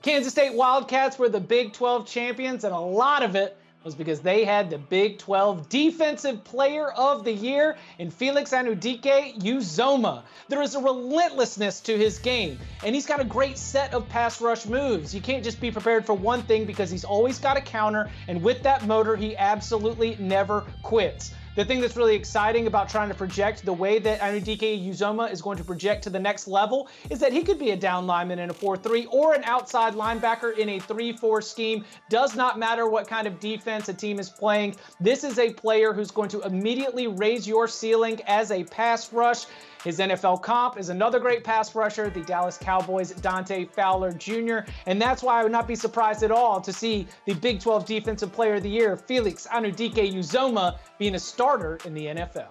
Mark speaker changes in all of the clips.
Speaker 1: Kansas State Wildcats were the Big 12 champions, and a lot of it was because they had the Big 12 Defensive Player of the Year in Felix Anudike-Uzomah. There is a relentlessness to his game, and he's got a great set of pass rush moves. You can't just be prepared for one thing because he's always got a counter, and with that motor, he absolutely never quits. The thing that's really exciting about trying to project the way that Anudike-Uzomah is going to project to the next level is that he could be a down lineman in a 4-3 or an outside linebacker in a 3-4 scheme. Does not matter what kind of defense a team is playing. This is a player who's going to immediately raise your ceiling as a pass rush. His NFL comp is another great pass rusher, the Dallas Cowboys' Dante Fowler Jr., and that's why I would not be surprised at all to see the Big 12 Defensive Player of the Year, Felix Anudike-Uzomah, being a starter in the NFL.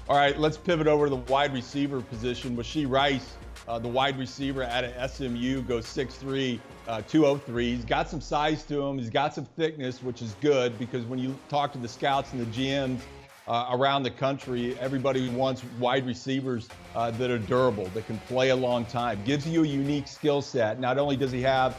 Speaker 2: All right, let's pivot over to the wide receiver position. Rashee Rice, the wide receiver out of SMU, goes 6'3", 203. He's got some size to him. He's got some thickness, which is good because when you talk to the scouts and the GMs, around the country, everybody wants wide receivers that are durable, that can play a long time. Gives you a unique skill set. Not only does he have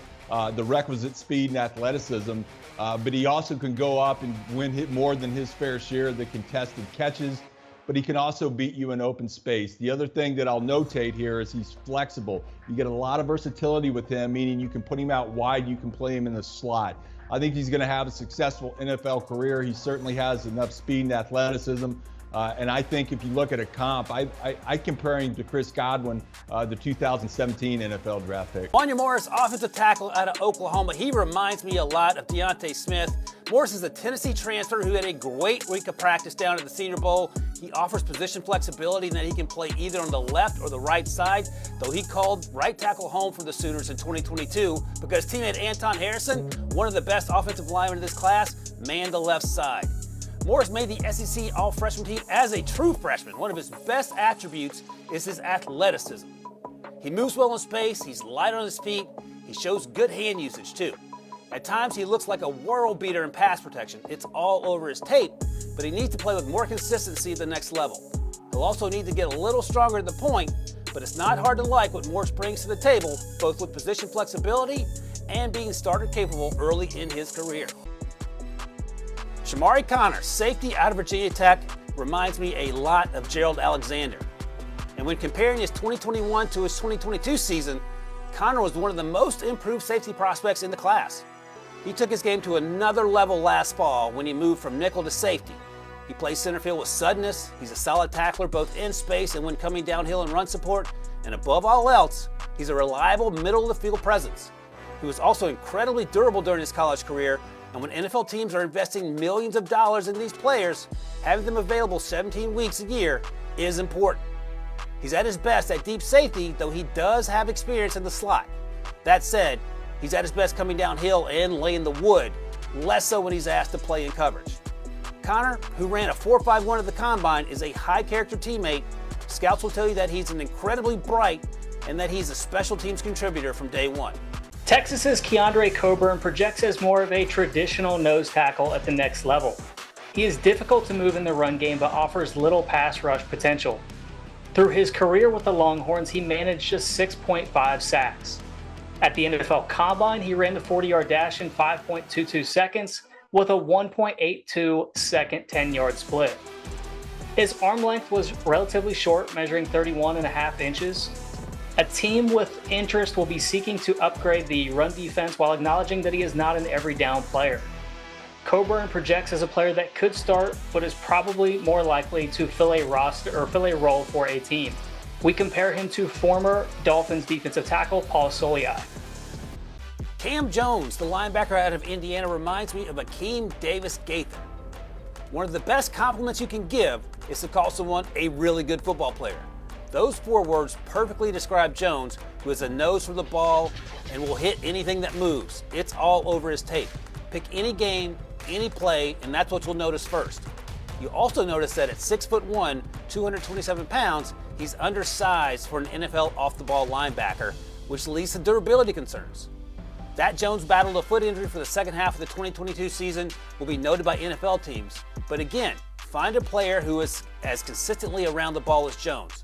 Speaker 2: the requisite speed and athleticism, but he also can go up and win more than his fair share of the contested catches, but he can also beat you in open space. The other thing that I'll notate here is he's flexible. You get a lot of versatility with him, meaning you can put him out wide, you can play him in the slot. I think he's going to have a successful NFL career. He certainly has enough speed and athleticism. And I think if you look at a comp, I compare him to Chris Godwin, the 2017 NFL draft pick.
Speaker 3: Wanya Morris, offensive tackle out of Oklahoma. He reminds me a lot of Deontay Smith. Morris is a Tennessee transfer who had a great week of practice down at the Senior Bowl. He offers position flexibility in that he can play either on the left or the right side, though he called right tackle home for the Sooners in 2022 because teammate Anton Harrison, one of the best offensive linemen in this class, manned the left side. Morris made the SEC All-Freshman team as a true freshman. One of his best attributes is his athleticism. He moves well in space, he's light on his feet, he shows good hand usage too. At times he looks like a world beater in pass protection. It's all over his tape, but he needs to play with more consistency at the next level. He'll also need to get a little stronger at the point, but it's not hard to like what Morris brings to the table, both with position flexibility and being starter capable early in his career. Shamari Connor, safety out of Virginia Tech, reminds me a lot of Gerald Alexander. And when comparing his 2021 to his 2022 season, Connor was one of the most improved safety prospects in the class. He took his game to another level last fall when he moved from nickel to safety. He plays center field with suddenness, he's a solid tackler both in space and when coming downhill in run support, and above all else, he's a reliable middle-of-the-field presence. He was also incredibly durable during his college career, and when NFL teams are investing millions of dollars in these players, having them available 17 weeks a year is important. He's at his best at deep safety, though he does have experience in the slot. That said, he's at his best coming downhill and laying the wood, less so when he's asked to play in coverage. Connor, who ran a 4.51 at the Combine, is a high-character teammate. Scouts will tell you that he's an incredibly bright and that he's a special teams contributor from day one.
Speaker 4: Texas's Keondre Coburn projects as more of a traditional nose tackle at the next level. He is difficult to move in the run game but offers little pass rush potential. Through his career with the Longhorns, he managed just 6.5 sacks. At the NFL Combine, he ran the 40-yard dash in 5.22 seconds with a 1.82 second 10-yard split. His arm length was relatively short, measuring 31.5 inches. A team with interest will be seeking to upgrade the run defense while acknowledging that he is not an every down player. Coburn projects as a player that could start, but is probably more likely to fill a roster or fill a role for a team. We compare him to former Dolphins defensive tackle Paul Soliai.
Speaker 3: Cam Jones, the linebacker out of Indiana, reminds me of Akeem Davis-Gaither. One of the best compliments you can give is to call someone a really good football player. Those 4 words perfectly describe Jones, who has a nose for the ball and will hit anything that moves. It's all over his tape. Pick any game, any play, and that's what you'll notice first. You also notice that at 6'1", 227 pounds, he's undersized for an NFL off-the-ball linebacker, which leads to durability concerns. That Jones battled a foot injury for the second half of the 2022 season will be noted by NFL teams. But again, find a player who is as consistently around the ball as Jones.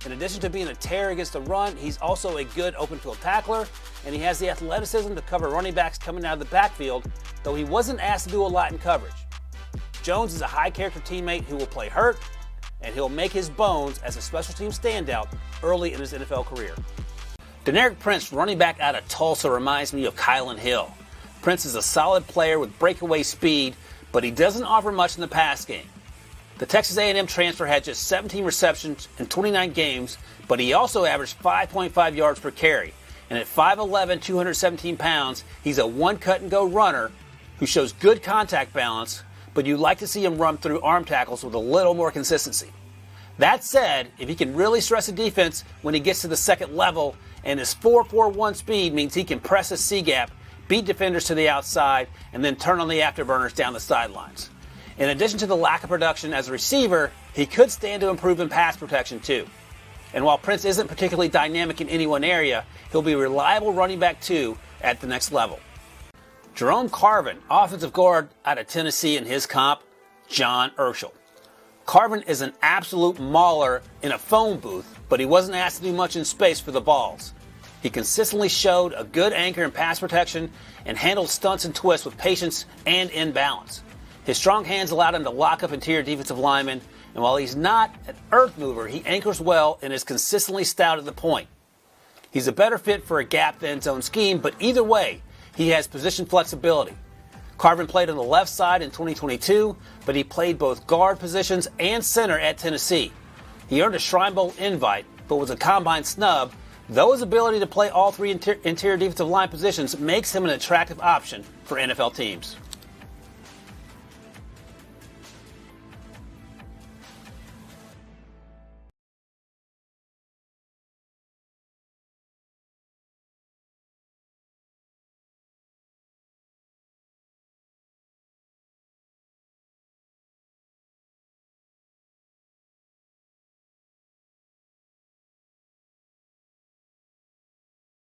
Speaker 3: In addition to being a terror against the run, he's also a good open field tackler, and he has the athleticism to cover running backs coming out of the backfield, though he wasn't asked to do a lot in coverage. Jones is a high-character teammate who will play hurt, and he'll make his bones as a special team standout early in his NFL career. Deneric Prince, running back out of Tulsa, reminds me of Kylan Hill. Prince is a solid player with breakaway speed, but he doesn't offer much in the pass game. The Texas A&M transfer had just 17 receptions in 29 games, but he also averaged 5.5 yards per carry. And at 5'11", 217 pounds, he's a one-cut-and-go runner who shows good contact balance, but you'd like to see him run through arm tackles with a little more consistency. That said, if he can really stress a defense when he gets to the second level, and his 4.41 speed means he can press a C-gap, beat defenders to the outside, and then turn on the afterburners down the sidelines. In addition to the lack of production as a receiver, he could stand to improve in pass protection too. And while Prince isn't particularly dynamic in any one area, he'll be a reliable running back too at the next level. Jerome Carvin, offensive guard out of Tennessee, in his comp, John Urschel. Carvin is an absolute mauler in a phone booth, but he wasn't asked to do much in space for the balls. He consistently showed a good anchor in pass protection and handled stunts and twists with patience and in balance. His strong hands allowed him to lock up interior defensive linemen, and while he's not an earth mover, he anchors well and is consistently stout at the point. He's a better fit for a gap end zone scheme, but either way, he has position flexibility. Carvin played on the left side in 2022, but he played both guard positions and center at Tennessee. He earned a Shrine Bowl invite, but was a combine snub, though his ability to play all three interior defensive line positions makes him an attractive option for NFL teams.